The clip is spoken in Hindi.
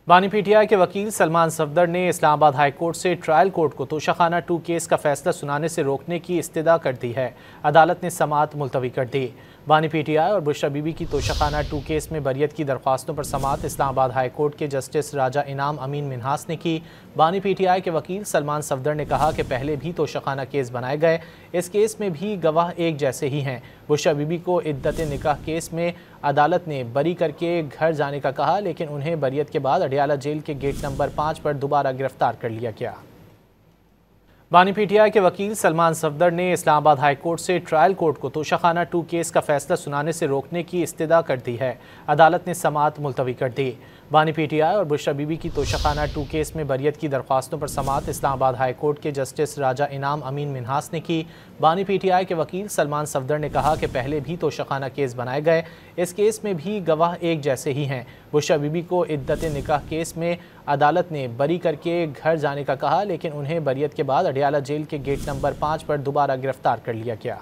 बानी पीटीआई के वकील सलमान सफदर ने इस्लामाबाद हाई कोर्ट से ट्रायल कोर्ट को तोशाखाना 2 केस का फैसला सुनाने से रोकने की इस्तदा कर दी है। अदालत ने समाअत मुलतवी कर दी। बानी पीटीआई और बुशरा बीबी की तोशाखाना 2 केस में बरियत की दरख्वास्तों पर समाअत इस्लामाबाद हाई कोर्ट के जस्टिस राजा इनाम अमीन मिन्हास ने की। बानी पीटीआई के वकील सलमान सफदर ने कहा कि पहले भी तोशाखाना केस बनाए गए, इस केस में भी गवाह एक जैसे ही हैं। बुशरा बीबी को इद्दत निकाह केस में अदालत ने बरी करके घर जाने का कहा, लेकिन उन्हें बरियत के बाद अडियाला जेल के गेट नंबर 5 पर दोबारा गिरफ्तार कर लिया गया। बानी पीटीआई के वकील सलमान सफदर ने इस्लामाबाद हाई कोर्ट से ट्रायल कोर्ट को तोशाखाना 2 केस का फैसला सुनाने से रोकने की इस्तदा कर दी है। अदालत ने समाअत मुलतवी कर दी। बानी पीटीआई और बुशरा बीबी की तोशाखाना 2 केस में बरियत की दरख्वास्तों पर समाअत इस्लामाबाद हाई कोर्ट के जस्टिस राजा इनाम अमीन मिन्हास ने की। बानी पीटीआई के वकील सलमान सफदर ने कहा कि पहले भी तोशाखाना केस बनाए गए, इस केस में भी गवाह एक जैसे ही हैं। बुशरा बीबी को इद्दत निकाह केस में अदालत ने बरी करके घर जाने का कहा, लेकिन उन्हें बरियत के बाद अडियाला जेल के गेट नंबर 5 पर दोबारा गिरफ्तार कर लिया गया।